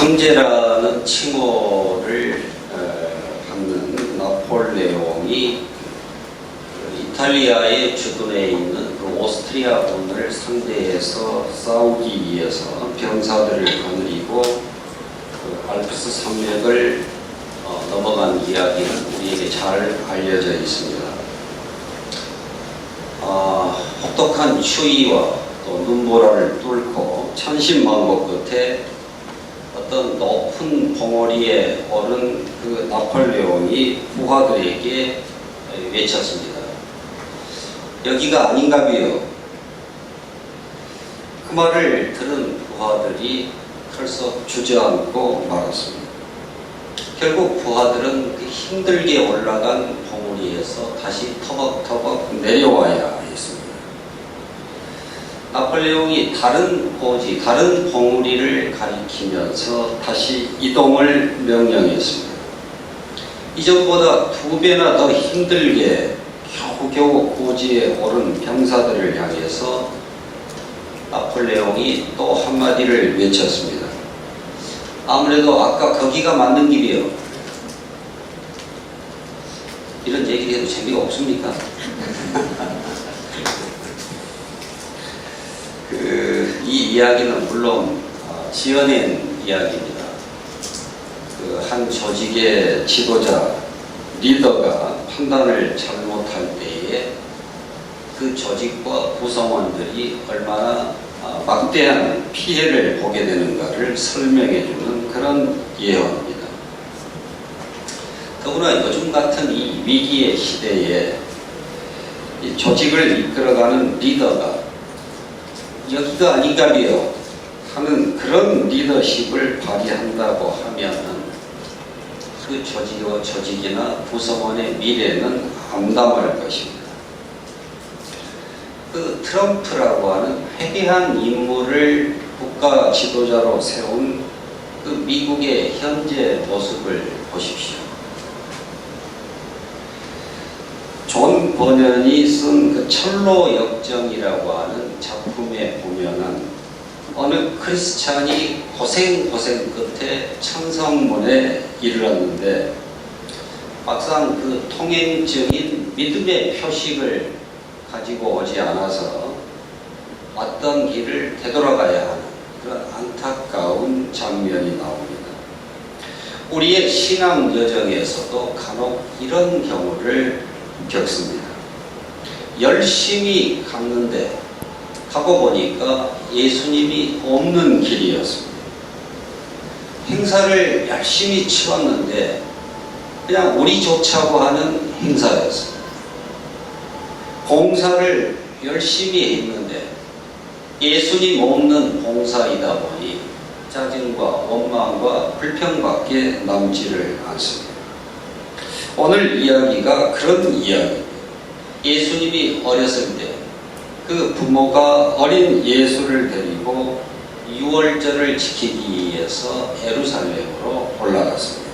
황제라는 칭호를 받는 나폴레옹이 이탈리아의 주둔에 있는 그 오스트리아군을 상대해서 싸우기 위해서 병사들을 거느리고 그 알프스 산맥을 넘어간 이야기는 우리에게 잘 알려져 있습니다. 혹독한 추위와 또 눈보라를 뚫고 천신만고 끝에 어떤 높은 봉우리에 오른 그 나폴레옹이 부하들에게 외쳤습니다. 여기가 아닌가비요. 그 말을 들은 부하들이 털썩 주저앉고 말았습니다. 결국 부하들은 그 힘들게 올라간 봉우리에서 다시 터벅터벅 내려와야 했습니다. 나폴레옹이 다른 고지, 다른 봉우리를 가리키면서 다시 이동을 명령했습니다. 이전보다 2배나 더 힘들게 겨우겨우 고지에 오른 병사들을 향해서 나폴레옹이 또 한마디를 외쳤습니다. 아무래도 아까 거기가 맞는 길이요. 이런 얘기를 해도 재미가 없습니까? 이 이야기는 물론 지어낸 이야기입니다. 그 한 조직의 지도자, 리더가 판단을 잘못할 때에 그 조직과 구성원들이 얼마나 막대한 피해를 보게 되는가를 설명해주는 그런 예언입니다. 더구나 요즘 같은 이 위기의 시대에 이 조직을 이끌어가는 리더가 여기가 아닌가비요 하는 그런 리더십을 발휘한다고 하면 그 조직이나 구성원의 미래는 암담할 것입니다. 그 트럼프라고 하는 회개한 인물을 국가 지도자로 세운 그 미국의 현재 모습을 보십시오. 존 버년이 쓴 그 철로 역정이라고 하는 작품에 보면은 어느 크리스찬이 고생 끝에 천성문에 이르렀는데 막상 그 통행증인 믿음의 표식을 가지고 오지 않아서 왔던 길을 되돌아가야 하는 그런 안타까운 장면이 나옵니다. 우리의 신앙 여정에서도 간혹 이런 경우를 겪습니다. 열심히 갔는데 가고 보니까 예수님이 없는 길이었습니다. 행사를 열심히 치렀는데 그냥 우리 좋자고 하는 행사였습니다. 봉사를 열심히 했는데 예수님 없는 봉사이다 보니 짜증과 원망과 불평밖에 남지를 않습니다. 오늘 이야기가 그런 이야기입니다. 예수님이 어렸을 때 그 부모가 어린 예수를 데리고 유월절을 지키기 위해서 예루살렘으로 올라갔습니다.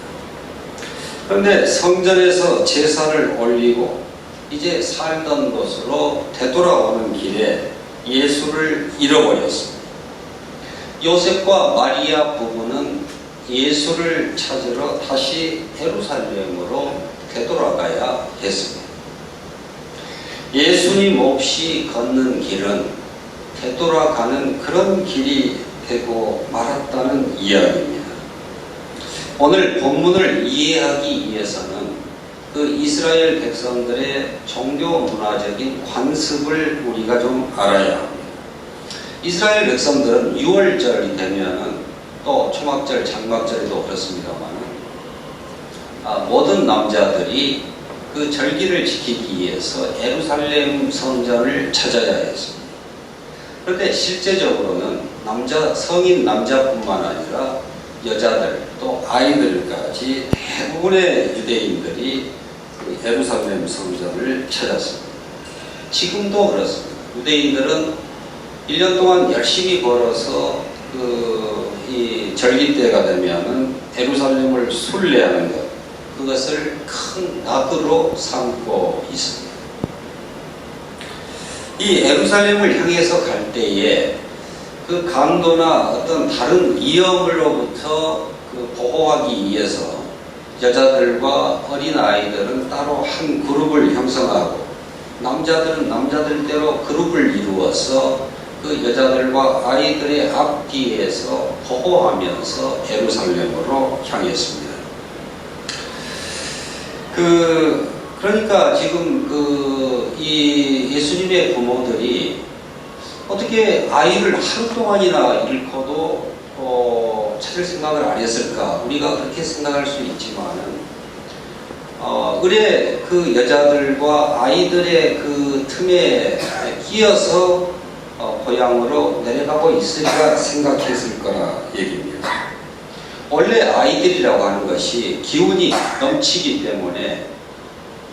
그런데 성전에서 제사를 올리고 이제 살던 곳으로 되돌아오는 길에 예수를 잃어버렸습니다. 요셉과 마리아 부부는 예수를 찾으러 다시 예루살렘으로 되돌아가야 했습니다. 예수님 없이 걷는 길은 되돌아가는 그런 길이 되고 말았다는 이야기입니다. 오늘 본문을 이해하기 위해서는 그 이스라엘 백성들의 종교 문화적인 관습을 우리가 좀 알아야 합니다. 이스라엘 백성들은 유월절이 되면은 또 초막절, 장막절도 그렇습니다만 모든 남자들이 그 절기를 지키기 위해서 예루살렘 성전을 찾아야 했습니다. 그런데 실제적으로는 성인 남자뿐만 아니라 여자들 또 아이들까지 대부분의 유대인들이 그 예루살렘 성전을 찾았습니다. 지금도 그렇습니다. 유대인들은 1년 동안 열심히 벌어서 이 절기 때가 되면은 예루살렘을 순례하는 것, 그것을 큰 낙으로 삼고 있습니다. 이 예루살렘을 향해서 갈 때에 그 강도나 어떤 다른 위험으로부터 그 보호하기 위해서 여자들과 어린아이들은 따로 한 그룹을 형성하고 남자들은 남자들대로 그룹을 이루어서 그 여자들과 아이들의 앞뒤에서 보호하면서 예루살렘으로 향했습니다. 그러니까 지금 이 예수님의 부모들이 어떻게 아이를 하루 동안이나 잃고도 찾을 생각을 안 했을까? 우리가 그렇게 생각할 수 있지만은 의뢰 그 여자들과 아이들의 그 틈에 끼어서 고향으로 내려가고 있으리라 생각했을 거라 얘기입니다. 원래 아이들이라고 하는 것이 기운이 넘치기 때문에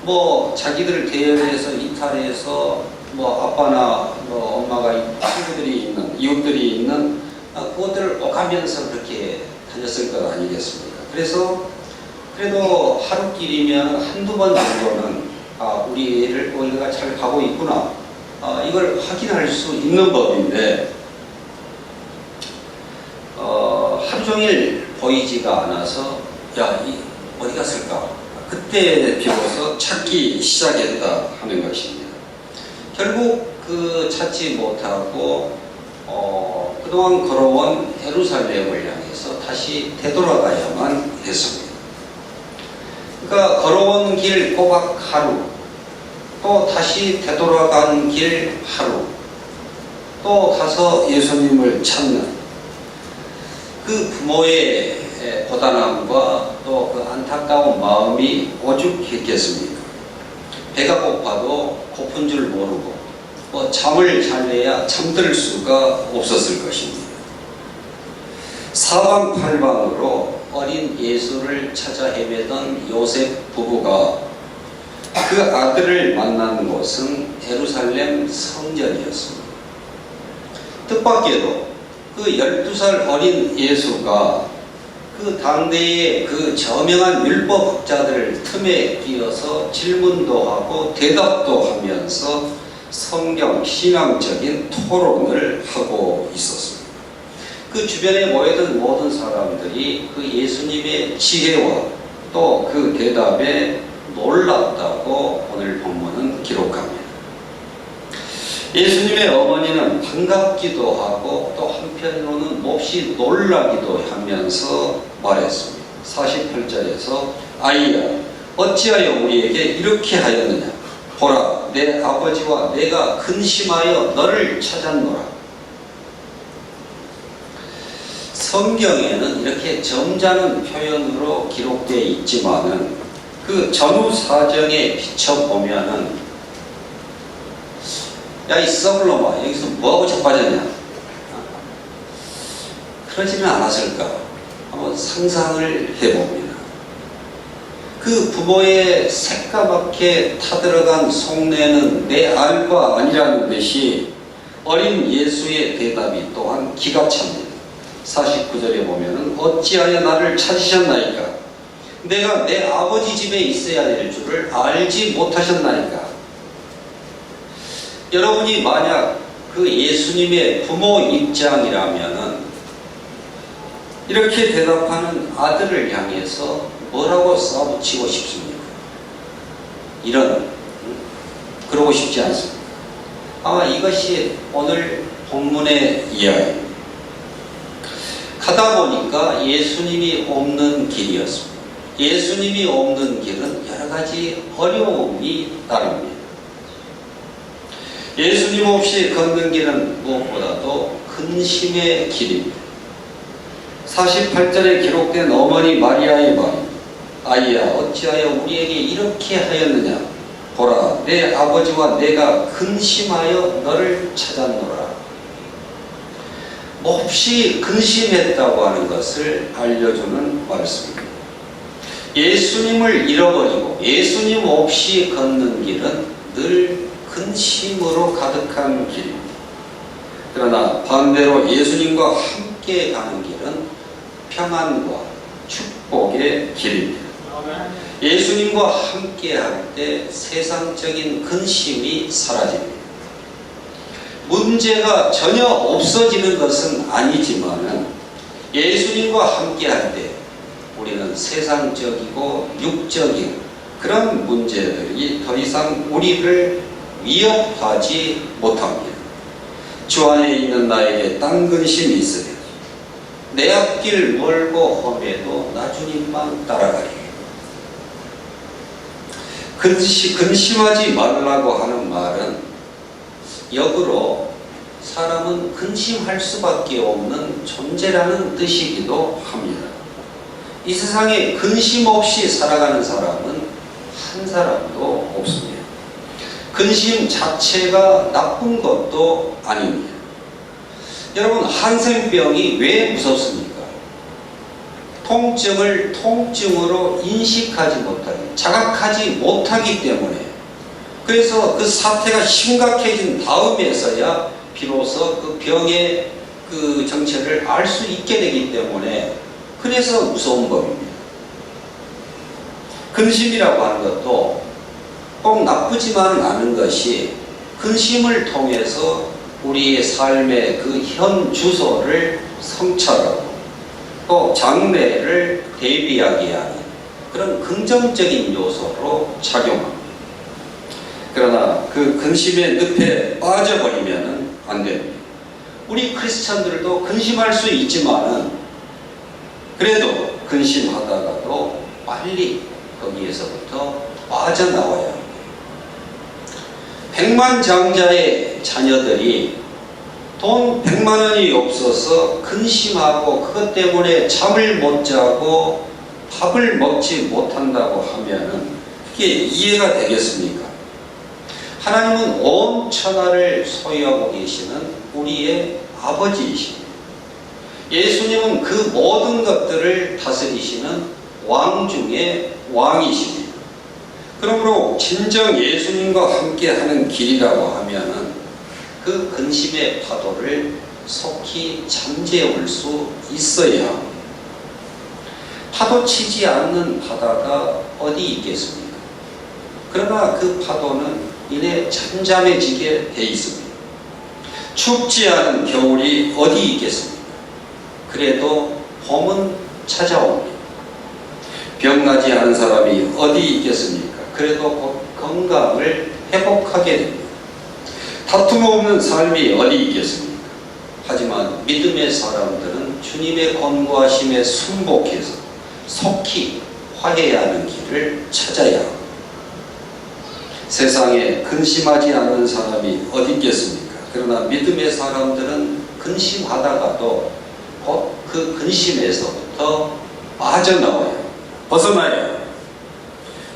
뭐 자기들 대열에서 이탈해서 뭐 아빠나 뭐 엄마가 친구들이 있는 이웃들이 있는 그것들을 오가면서 그렇게 다녔을 것 아니겠습니까? 그래서 그래도 하루길이면 한두 번 정도는 우리가 잘 가고 있구나 이걸 확인할 수 있는 법인데 하루 종일 보이지가 않아서 어디 갔을까? 그때 비로소 찾기 시작했다 하는 것입니다. 결국 찾지 못하고 그동안 걸어온 예루살렘을 향해서 다시 되돌아가야만 했습니다. 그러니까 걸어온 길 꼬박 하루, 또 다시 되돌아간 길 하루, 또 가서 예수님을 찾는 그 부모의 고단함과 또 그 안타까운 마음이 오죽했겠습니까? 배가 고파도 고픈 줄 모르고 잠을 잘래야 잠들 수가 없었을 것입니다. 사방팔방으로 어린 예수를 찾아 헤매던 요셉 부부가 그 아들을 만난 곳은 예루살렘 성전이었습니다. 뜻밖에도 그 12살 어린 예수가 그 당대의 그 저명한 율법학자들 틈에 끼어서 질문도 하고 대답도 하면서 성경 신앙적인 토론을 하고 있었습니다. 그 주변에 모여든 모든 사람들이 그 예수님의 지혜와 또 그 대답에 놀랐다고 오늘 본문은 기록합니다. 예수님의 어머니는 반갑기도 하고 또 한편으로는 몹시 놀라기도 하면서 말했습니다. 48절에서 아이야 어찌하여 우리에게 이렇게 하였느냐 보라 내 아버지와 내가 근심하여 너를 찾았노라. 성경에는 이렇게 점잖은 표현으로 기록되어 있지만은 그 전후 사정에 비춰보면은 야 이 썩을놈아 여기서 뭐하고 자빠졌냐 그러지는 않았을까 한번 상상을 해봅니다. 그 부모의 새까맣게 타들어간 속내는 내 알바 아니라는 듯이 어린 예수의 대답이 또한 기가 찹니다. 49절에 보면은 어찌하여 나를 찾으셨나이까 내가 내 아버지 집에 있어야 될 줄을 알지 못하셨나이까. 여러분이 만약 그 예수님의 부모 입장이라면은 이렇게 대답하는 아들을 향해서 뭐라고 싸붙이고 싶습니까? 그러고 싶지 않습니다. 아마 이것이 오늘 본문의 이야기입니다. 가다 보니까 예수님이 없는 길이었습니다. 예수님이 없는 길은 여러 가지 어려움이 따릅니다. 예수님 없이 걷는 길은 무엇보다도 근심의 길입니다. 48절에 기록된 어머니 마리아의 말 아이야 어찌하여 우리에게 이렇게 하였느냐 보라 내 아버지와 내가 근심하여 너를 찾았노라. 몹시 근심했다고 하는 것을 알려주는 말씀입니다. 예수님을 잃어버리고 예수님 없이 걷는 길은 늘 근심으로 가득한 길입니다. 그러나 반대로 예수님과 함께 가는 길은 평안과 축복의 길입니다. 예수님과 함께 할 때 세상적인 근심이 사라집니다. 문제가 전혀 없어지는 것은 아니지만은 예수님과 함께 할 때 우리는 세상적이고 육적인 그런 문제들이 더 이상 우리를 위협하지 못합니다. 주 안에 있는 나에게 딴 근심이 있으랴. 내 앞길 멀고 험해도 나 주님만 따라가리. 근심하지 말라고 하는 말은 역으로 사람은 근심할 수밖에 없는 존재라는 뜻이기도 합니다. 이 세상에 근심 없이 살아가는 사람은 한 사람도 없습니다. 근심 자체가 나쁜 것도 아닙니다. 여러분, 한센병이 왜 무섭습니까? 통증을 통증으로 인식하지 못하기, 자각하지 못하기 때문에, 그래서 그 사태가 심각해진 다음에서야 비로소 그 병의 그 정체를 알 수 있게 되기 때문에, 그래서 무서운 법입니다. 근심이라고 하는 것도 꼭 나쁘지만은 않은 것이, 근심을 통해서 우리의 삶의 그 현 주소를 성찰하고 또 장래를 대비하게 하는 그런 긍정적인 요소로 작용합니다. 그러나 그 근심의 늪에 빠져버리면 안 됩니다. 우리 크리스천들도 근심할 수 있지만은 그래도 근심하다가도 빨리 거기에서부터 빠져나와야 합니다. 백만장자의 자녀들이 돈 100만 원이 없어서 근심하고 그것 때문에 잠을 못 자고 밥을 먹지 못한다고 하면은 그게 이해가 되겠습니까? 하나님은 온 천하를 소유하고 계시는 우리의 아버지이십니다. 예수님은 그 모든 것들을 다스리시는 왕 중의 왕이십니다. 그러므로 진정 예수님과 함께 하는 길이라고 하면은 그 근심의 파도를 속히 잠재울 수 있어야 합니다. 파도치지 않는 바다가 어디 있겠습니까? 그러나 그 파도는 이내 잠잠해지게 돼 있습니다. 춥지 않은 겨울이 어디 있겠습니까? 그래도 봄은 찾아옵니다. 병나지 않은 사람이 어디 있겠습니까? 그래도 곧 건강을 회복하게 됩니다. 다툼 없는 삶이 어디 있겠습니까? 하지만 믿음의 사람들은 주님의 권고하심에 순복해서 속히 화해하는 길을 찾아야 합니다. 세상에 근심하지 않는 사람이 어디 있겠습니까? 그러나 믿음의 사람들은 근심하다가도 곧 그 근심에서부터 빠져나와요. 벗어나요.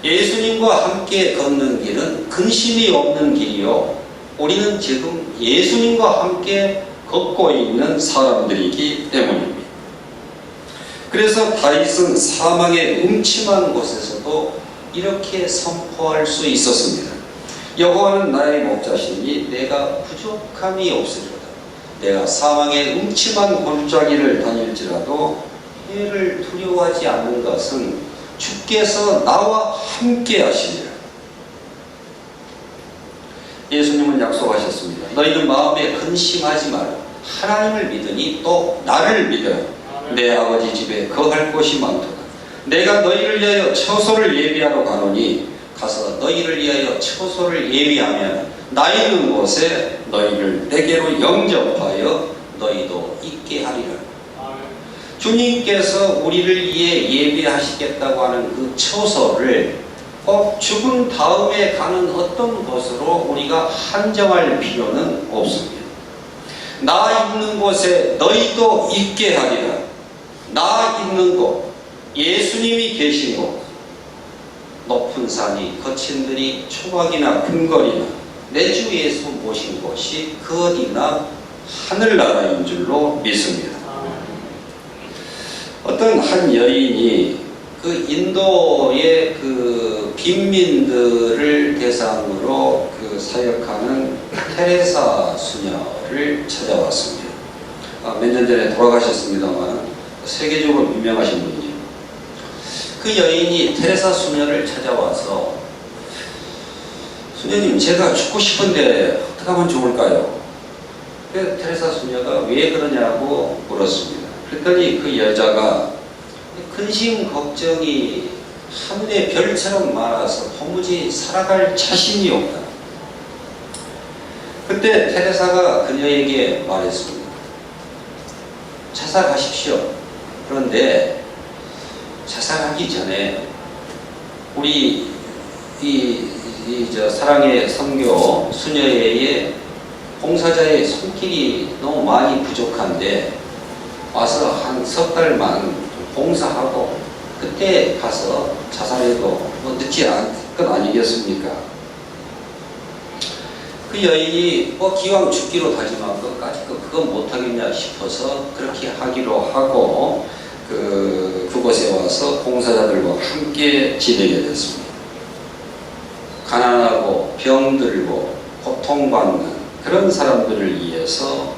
예수님과 함께 걷는 길은 근심이 없는 길이요, 우리는 지금 예수님과 함께 걷고 있는 사람들이기 때문입니다. 그래서 다윗은 사망의 음침한 곳에서도 이렇게 선포할 수 있었습니다. 여호와는 나의 목자시니 내가 부족함이 없으리로다. 내가 사망의 음침한 골짜기를 다닐지라도 해를 두려워하지 않는 것은 주께서 나와 함께 하시리라. 예수님은 약속하셨습니다. 너희는 마음에 근심하지 말라. 하나님을 믿으니 또 나를 믿어라. 내 아버지 집에 거할 곳이 많도다. 내가 너희를 위하여 처소를 예비하러 가노니 가서 너희를 위하여 처소를 예비하면 나 있는 곳에 너희를 내게로 영접하여 너희도 있게 하리라. 주님께서 우리를 위해 예비하시겠다고 하는 그 처소를 꼭 죽은 다음에 가는 어떤 곳으로 우리가 한정할 필요는 없습니다. 나 있는 곳에 너희도 있게 하리라. 나 있는 곳, 예수님이 계신 곳, 높은 산이 거친 들이 초막이나 금거리나 내 주 예수 모신 곳이 그 어디나 하늘나라인 줄로 믿습니다. 어떤 한 여인이 그 인도의 그 빈민들을 대상으로 그 사역하는 테레사 수녀를 찾아왔습니다. 몇 년 전에 돌아가셨습니다만 세계적으로 유명하신 분이죠. 그 여인이 테레사 수녀를 찾아와서, 수녀님, 제가 죽고 싶은데 어떻게 하면 좋을까요? 그래서 테레사 수녀가 왜 그러냐고 물었습니다. 그랬더니 그 여자가 근심 걱정이 하늘의 별처럼 많아서 도무지 살아갈 자신이 없다. 그때 테레사가 그녀에게 말했습니다. 자살하십시오. 그런데 자살하기 전에 우리 사랑의 선교 수녀회의 봉사자의 손길이 너무 많이 부족한데 와서 한 석 달만 봉사하고 그때 가서 자살해도 뭐 늦지 않을 것 아니겠습니까? 그 여인이 기왕 죽기로 다짐한 것까지 그건 못하겠냐 싶어서 그렇게 하기로 하고 그곳에 와서 봉사자들과 함께 지내게 됐습니다. 가난하고 병들고 고통받는 그런 사람들을 위해서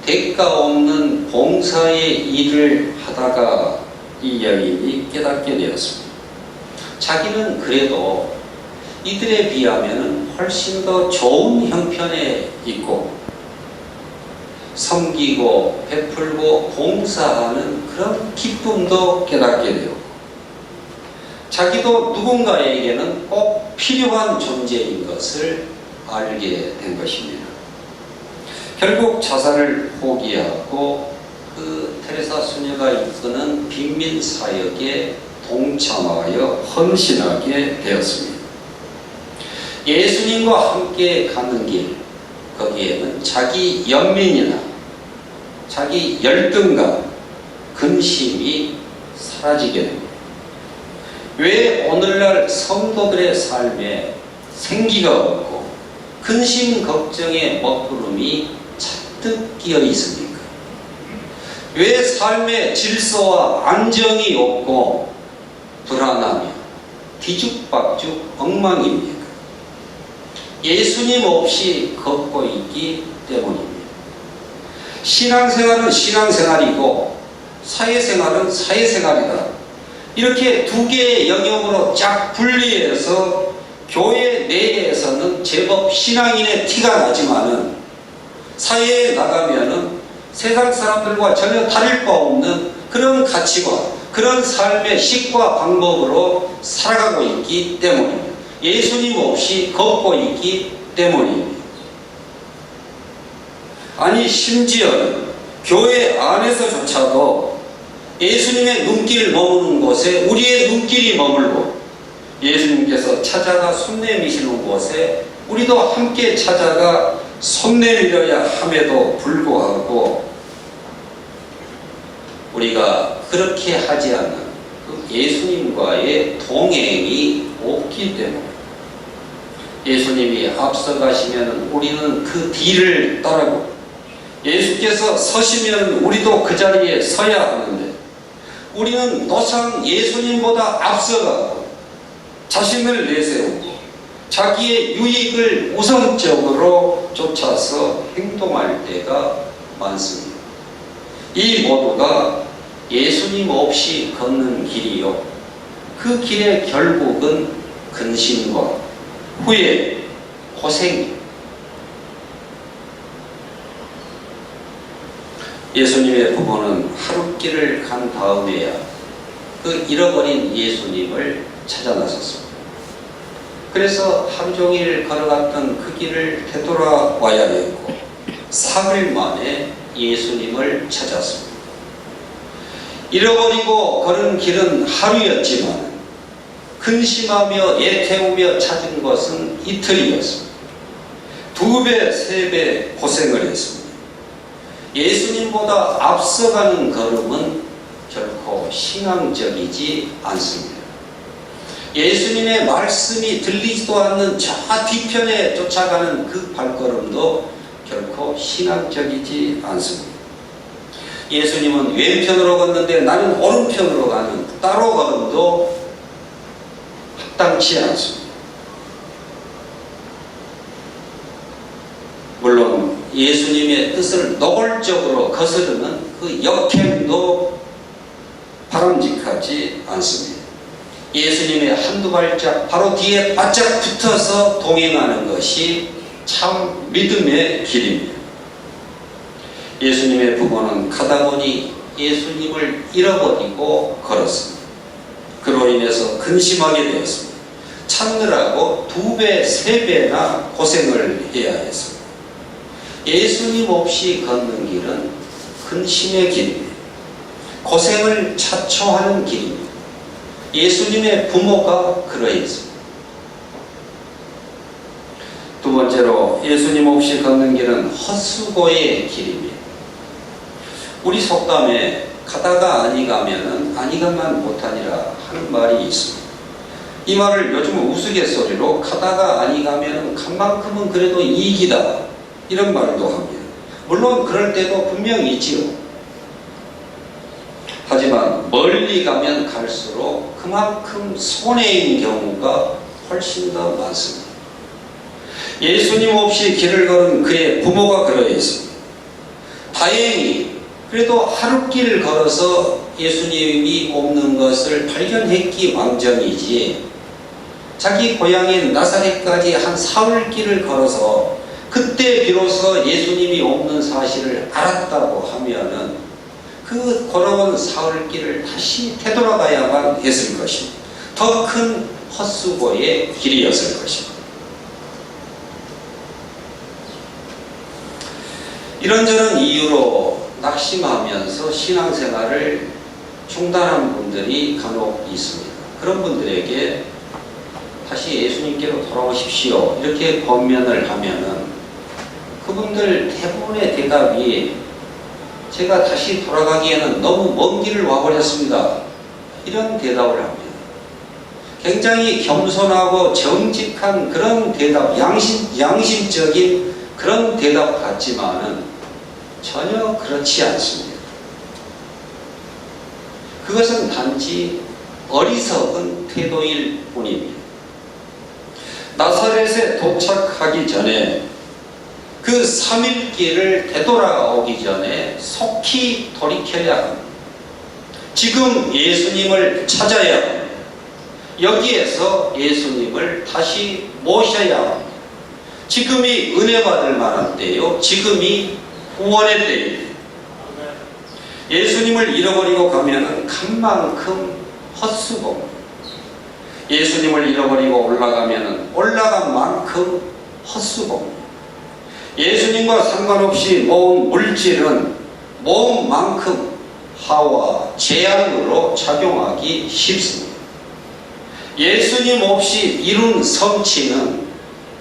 대가 없는 봉사의 일을 하다가 이 여인이 깨닫게 되었습니다. 자기는 그래도 이들에 비하면 훨씬 더 좋은 형편에 있고 섬기고 베풀고 봉사하는 그런 기쁨도 깨닫게 되고 자기도 누군가에게는 꼭 필요한 존재인 것을 알게 된 것입니다. 결국 자살을 포기하고 그 테레사 수녀가 이끄는 빈민사역에 동참하여 헌신하게 되었습니다. 예수님과 함께 가는 길, 거기에는 자기 연민이나 자기 열등감, 근심이 사라지게 됩니다. 왜 오늘날 성도들의 삶에 생기가 없고 근심 걱정의 먹구름이 잔뜩 끼어 있습니까? 왜 삶의 질서와 안정이 없고 불안하며 뒤죽박죽 엉망입니까? 예수님 없이 걷고 있기 때문입니다. 신앙생활은 신앙생활이고 사회생활은 사회생활이다. 이렇게 두 개의 영역으로 쫙 분리해서 교회 내에서는 제법 신앙인의 티가 나지만은 사회에 나가면은 세상 사람들과 전혀 다를 바 없는 그런 가치관, 그런 삶의 식과 방법으로 살아가고 있기 때문입니다. 예수님 없이 걷고 있기 때문입니다. 아니 심지어 교회 안에서조차도 예수님의 눈길 머무는 곳에 우리의 눈길이 머물고 예수님께서 찾아가 손 내미시는 곳에 우리도 함께 찾아가 손 내밀어야 함에도 불구하고 우리가 그렇게 하지 않는 그 예수님과의 동행이 없기 때문에 예수님이 앞서가시면 우리는 그 뒤를 따르고 예수께서 서시면 우리도 그 자리에 서야 하는데 우리는 노상 예수님보다 앞서가고 자신을 내세우고 자기의 유익을 우선적으로 쫓아서 행동할 때가 많습니다. 이 모두가 예수님 없이 걷는 길이요. 그 길의 결국은 근심과 후회, 고생입니다. 예수님의 부모는 하루 길을 간 다음에야 그 잃어버린 예수님을 찾아 나섰습니다. 그래서 하루 종일 걸어갔던 그 길을 되돌아와야 했고 사흘 만에 예수님을 찾았습니다. 잃어버리고 걸은 길은 하루였지만 근심하며 애태우며 찾은 것은 이틀이었습니다. 2배, 3배 고생을 했습니다. 예수님보다 앞서가는 걸음은 결코 신앙적이지 않습니다. 예수님의 말씀이 들리지도 않는 저 뒤편에 쫓아가는 그 발걸음도 결코 신앙적이지 않습니다. 예수님은 왼편으로 걷는데 나는 오른편으로 가는 따로 걸음도 합당치 않습니다. 물론 예수님의 뜻을 노골적으로 거스르는 그 역행도 바람직하지 않습니다. 예수님의 한두 발짝 바로 뒤에 바짝 붙어서 동행하는 것이 참 믿음의 길입니다. 예수님의 부모는 가다 보니 예수님을 잃어버리고 걸었습니다. 그로 인해서 근심하게 되었습니다. 찾느라고 2배, 3배나 고생을 해야 했습니다. 예수님 없이 걷는 길은 근심의 길입니다. 고생을 자초하는 길입니다. 예수님의 부모가 그러했습니다. 두 번째로 예수님 없이 걷는 길은 헛수고의 길입니다. 우리 속담에 가다가 아니 가면은 아니 가만 못하니라 하는 말이 있습니다. 이 말을 요즘은 우스갯소리로 가다가 아니 가면은 간 만큼은 그래도 이익이다 이런 말도 합니다. 물론 그럴 때도 분명히 있지요. 하지만 멀리 가면 갈수록 그만큼 손해인 경우가 훨씬 더 많습니다. 예수님 없이 길을 걸은 그의 부모가 그러했습니다. 다행히 그래도 하루길 걸어서 예수님이 없는 것을 발견했기 망정이지, 자기 고향인 나사렛까지 한 사흘길을 걸어서 그때 비로소 예수님이 없는 사실을 알았다고 하면은 그 걸어온 사흘길을 다시 되돌아가야만 했을 것입니다. 더 큰 헛수고의 길이었을 것입니다. 이런저런 이유로 낙심하면서 신앙생활을 중단한 분들이 간혹 있습니다. 그런 분들에게 다시 예수님께로 돌아오십시오 이렇게 권면을 하면은 그분들 대부분의 대답이 제가 다시 돌아가기에는 너무 먼 길을 와버렸습니다 이런 대답을 합니다. 굉장히 겸손하고 정직한 그런 대답, 양심적인 그런 대답 같지만은 전혀 그렇지 않습니다. 그것은 단지 어리석은 태도일 뿐입니다. 나사렛에 도착하기 전에 그 3일 길을 되돌아오기 전에 속히 돌이켜야 합니다. 지금 예수님을 찾아야 합니다. 여기에서 예수님을 다시 모셔야 합니다. 지금이 은혜 받을 만한 때요. 지금이 구원의 때입니다. 예수님을 잃어버리고 가면은 간 만큼 헛수고, 예수님을 잃어버리고 올라가면은 올라간 만큼 헛수고, 예수님과 상관없이 모은 물질은 모은 만큼 하와 재앙으로 작용하기 쉽습니다. 예수님 없이 이룬 성취는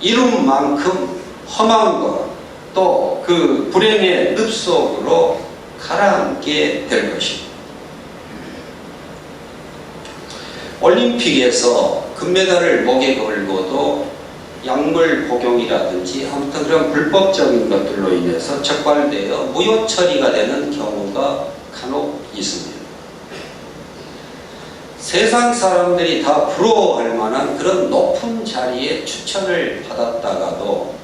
이룬 만큼 험한과 또 그 불행의 늪속으로 가라앉게 될 것입니다. 올림픽에서 금메달을 목에 걸고도 약물 복용이라든지 아무튼 그런 불법적인 것들로 인해서 적발되어 무효 처리가 되는 경우가 간혹 있습니다. 세상 사람들이 다 부러워할 만한 그런 높은 자리에 추천을 받았다가도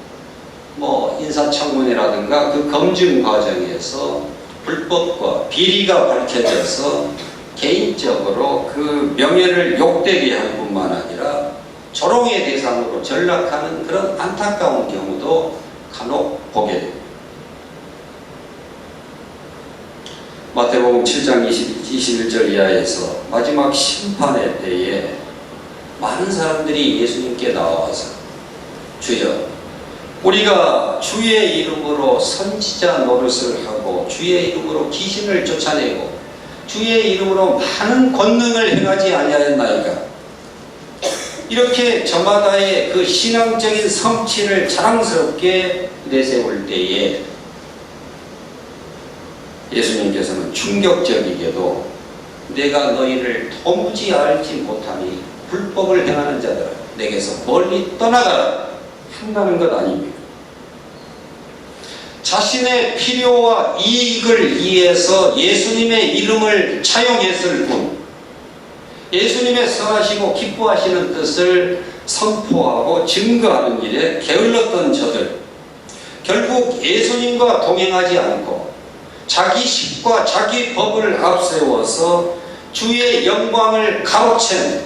인사청문회라든가 그 검증 과정에서 불법과 비리가 밝혀져서 개인적으로 그 명예를 욕되게 할 뿐만 아니라 조롱의 대상으로 전락하는 그런 안타까운 경우도 간혹 보게 됩니다. 마태복음 7장 21절 이하에서 마지막 심판의 때에 많은 사람들이 예수님께 나와서 주여, 우리가 주의 이름으로 선지자 노릇을 하고 주의 이름으로 귀신을 쫓아내고 주의 이름으로 많은 권능을 행하지 아니하였나이까? 이렇게 저마다의 그 신앙적인 성취를 자랑스럽게 내세울 때에 예수님께서는 충격적이게도 내가 너희를 도무지 알지 못하니 불법을 행하는 자들아 내게서 멀리 떠나가라 한다는 것 아닙니까? 자신의 필요와 이익을 위해서 예수님의 이름을 차용했을 뿐 예수님의 선하시고 기뻐하시는 뜻을 선포하고 증거하는 일에 게을렀던 저들, 결국 예수님과 동행하지 않고 자기 식과 자기 법을 앞세워서 주의 영광을 가로챈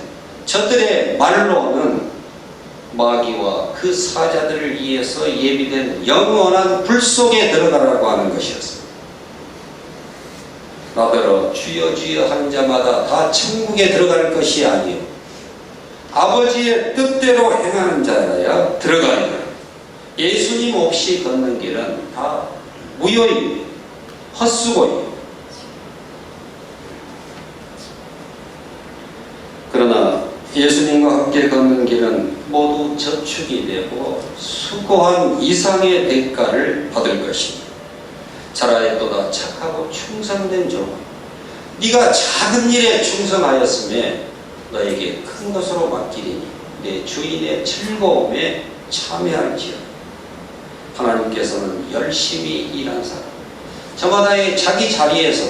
저들의 말로는 마귀와 그 사자들을 위해서 예비된 영원한 불 속에 들어가라고 하는 것이었습니다. 나더러 주여 주여 하는 자마다 다 천국에 들어갈 것이 아니요 아버지의 뜻대로 행하는 자라야 들어가리라. 예수님 없이 걷는 길은 다 무효입니다. 헛수고입니다. 그러나 예수님과 함께 걷는 길은 모두 저축이 되고 수고한 이상의 대가를 받을 것입니다. 자라에도다 착하고 충성된 종아, 네가 작은 일에 충성하였음에 너에게 큰 것으로 맡기리니 내 주인의 즐거움에 참여할지어다. 하나님께서는 열심히 일한 사람, 저마다의 자기 자리에서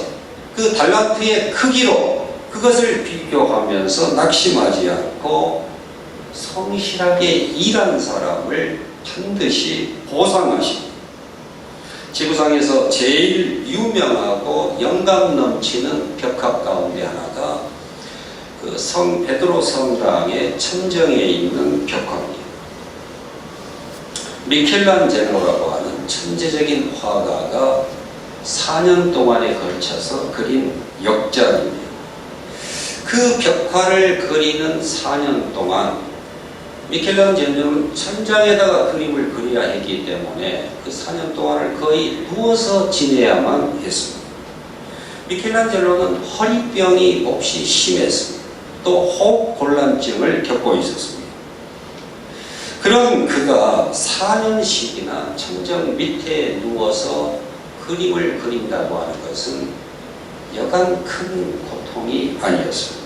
그 달란트의 크기로 그것을 비교하면서 낙심하지 않고 성실하게 일한 사람을 반드시 보상하십니다. 지구상에서 제일 유명하고 영감 넘치는 벽화 가운데 하나가 그 성 베드로 성당의 천정에 있는 벽화입니다. 미켈란젤로라고 하는 천재적인 화가가 4년 동안에 걸쳐서 그린 역작입니다. 그 벽화를 그리는 4년 동안 미켈란젤로는 천장에다가 그림을 그려야 했기 때문에 그 4년 동안을 거의 누워서 지내야만 했습니다. 미켈란젤로는 허리병이 몹시 심했습니다. 또 호흡곤란증을 겪고 있었습니다. 그런 그가 4년씩이나 천정 밑에 누워서 그림을 그린다고 하는 것은 여간 큰 고통이 아니었습니다.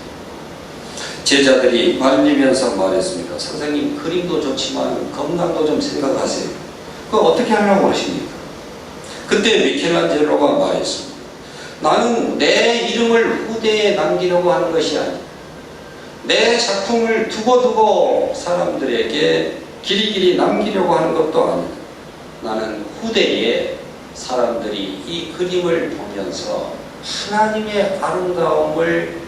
제자들이 말리면서 말했습니다. 선생님, 그림도 좋지만 건강도 좀 생각하세요. 그거 어떻게 하려고 하십니까? 그때 미켈란젤로가 말했습니다. 나는 내 이름을 후대에 남기려고 하는 것이 아니다. 내 작품을 두고두고 사람들에게 길이길이 남기려고 하는 것도 아니다. 나는 후대에 사람들이 이 그림을 보면서 하나님의 아름다움을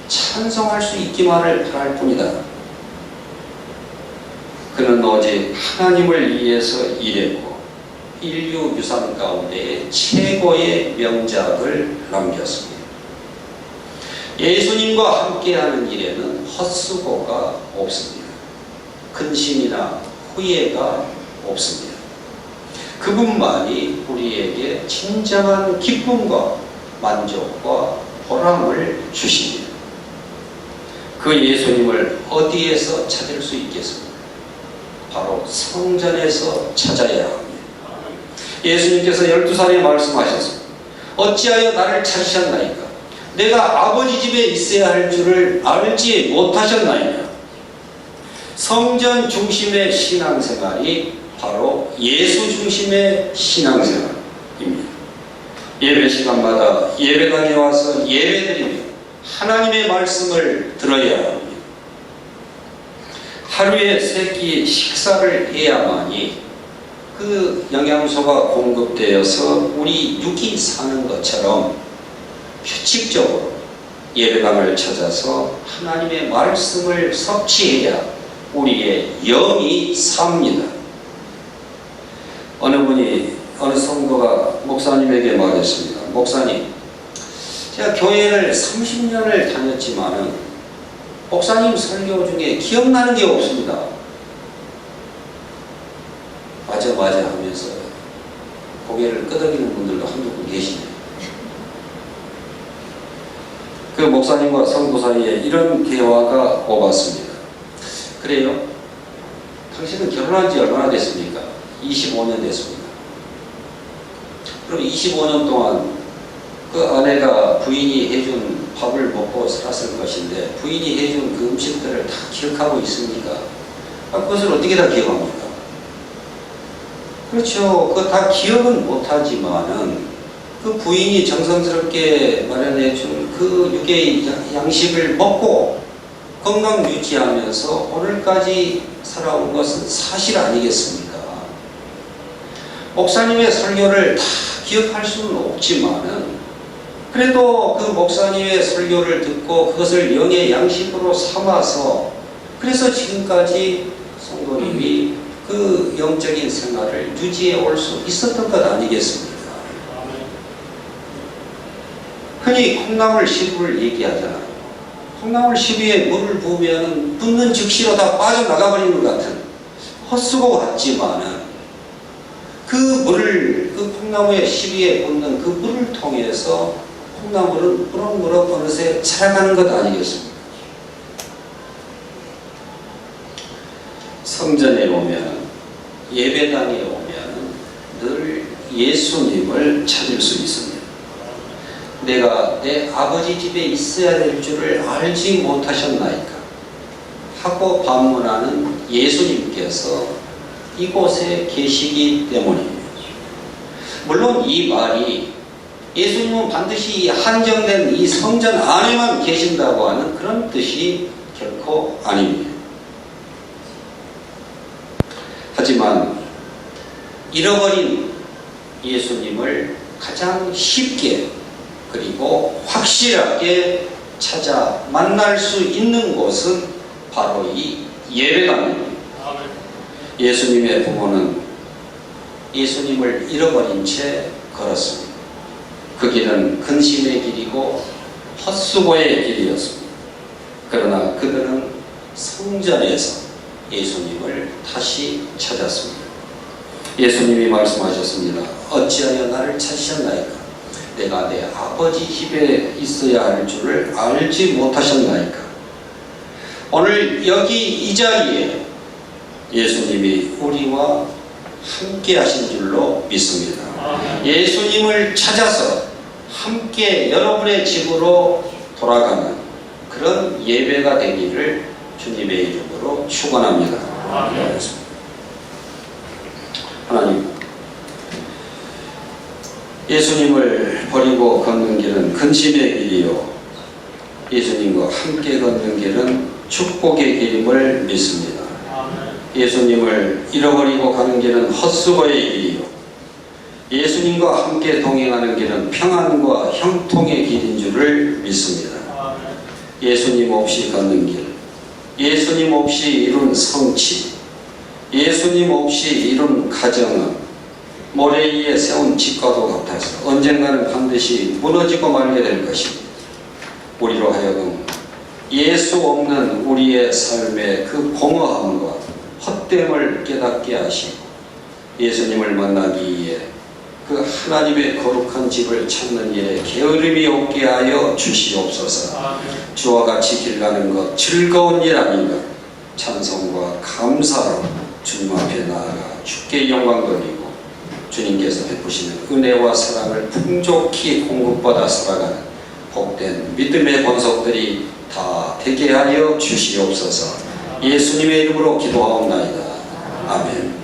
찬송할 수 있기만을 바랄 뿐이다. 그는 오직 하나님을 위해서 일했고 인류 유산 가운데 최고의 명작을 남겼습니다. 예수님과 함께하는 일에는 헛수고가 없습니다. 근심이나 후회가 없습니다. 그분만이 우리에게 진정한 기쁨과 만족과 보람을 주십니다. 그 예수님을 어디에서 찾을 수 있겠습니까? 바로 성전에서 찾아야 합니다. 예수님께서 12살에 말씀하셨습니다. 어찌하여 나를 찾으셨나이까? 내가 아버지 집에 있어야 할 줄을 알지 못하셨나이까? 성전 중심의 신앙생활이 바로 예수 중심의 신앙생활입니다. 예배 시간마다 예배당에 와서 예배드리며 하나님의 말씀을 들어야 합니다. 하루에 3끼 식사를 해야만이 그 영양소가 공급되어서 우리 육이 사는 것처럼 규칙적으로 예배당을 찾아서 하나님의 말씀을 섭취해야 우리의 영이 삽니다. 어느 성도가 목사님에게 말했습니다. 목사님, 제가 교회를 30년을 다녔지만은 목사님 설교 중에 기억나는 게 없습니다. 맞아 하면서 고개를 끄덕이는 분들도 한두 분 계시네요. 그 목사님과 성도 사이에 이런 대화가 오갔습니다. 그래요? 당신은 결혼한 지 얼마나 됐습니까? 25년 됐습니다. 그럼 25년 동안 그 아내가 부인이 해준 밥을 먹고 살았을 것인데 부인이 해준 그 음식들을 다 기억하고 있습니까? 그것을 어떻게 다 기억합니까? 그렇죠. 그거 다 기억은 못하지만은 그 부인이 정성스럽게 마련해준 그 육의 양식을 먹고 건강 유지하면서 오늘까지 살아온 것은 사실 아니겠습니까? 목사님의 설교를 다 기억할 수는 없지만은 그래도 그 목사님의 설교를 듣고 그것을 영의 양식으로 삼아서 그래서 지금까지 성도님이 그 영적인 생활을 유지해 올 수 있었던 것 아니겠습니까? 흔히 콩나물 시루를 얘기하잖아요. 콩나물 시루에 물을 부으면 붓는 즉시로 다 빠져나가버리는 것 같은 헛수고 같지만은 그 물을, 그 콩나무의 시루에 붓는 그 물을 통해서 콩나물은 무럭무럭 어느새 자라가는 것 아니겠습니까? 성전에 오면, 예배당에 오면 늘 예수님을 찾을 수 있습니다. 내가 내 아버지 집에 있어야 될 줄을 알지 못하셨나이까 하고 방문하는 예수님께서 이곳에 계시기 때문입니다. 물론 이 말이 예수님은 반드시 한정된 이 성전 안에만 계신다고 하는 그런 뜻이 결코 아닙니다. 하지만 잃어버린 예수님을 가장 쉽게 그리고 확실하게 찾아 만날 수 있는 곳은 바로 이 예배당입니다. 예수님의 부모는 예수님을 잃어버린 채 걸었습니다. 그 길은 근심의 길이고 헛수고의 길이었습니다. 그러나 그들은 성전에서 예수님을 다시 찾았습니다. 예수님이 말씀하셨습니다. 어찌하여 나를 찾으셨나이까? 내가 내 아버지 집에 있어야 할 줄을 알지 못하셨나이까? 오늘 여기 이 자리에 예수님이 우리와 함께 하신 줄로 믿습니다. 예수님을 찾아서 함께 여러분의 집으로 돌아가는 그런 예배가 되기를 주님의 이름으로 축원합니다. 하나님, 예수님을 버리고 걷는 길은 근심의 길이요, 예수님과 함께 걷는 길은 축복의 길임을 믿습니다. 예수님을 잃어버리고 가는 길은 헛수고의 길이요, 예수님과 함께 동행하는 길은 평안과 형통의 길인 줄을 믿습니다. 예수님 없이 걷는 길, 예수님 없이 이룬 성취, 예수님 없이 이룬 가정은 모래 위에 세운 집과도 같아서 언젠가는 반드시 무너지고 말게 될 것입니다. 우리로 하여금 예수 없는 우리의 삶의 그 공허함과 헛됨을 깨닫게 하시고 예수님을 만나기 위해 그 하나님의 거룩한 집을 찾는 일에 게으름이 없게 하여 주시옵소서. 주와 같이 길 가는 것 즐거운 일 아닌가? 찬송과 감사로 주님 앞에 나아가 주께 영광 돌리고 주님께서 베푸시는 은혜와 사랑을 풍족히 공급받아 살아가는 복된 믿음의 권속들이 다 되게 하여 주시옵소서. 예수님의 이름으로 기도하옵나이다. 아멘.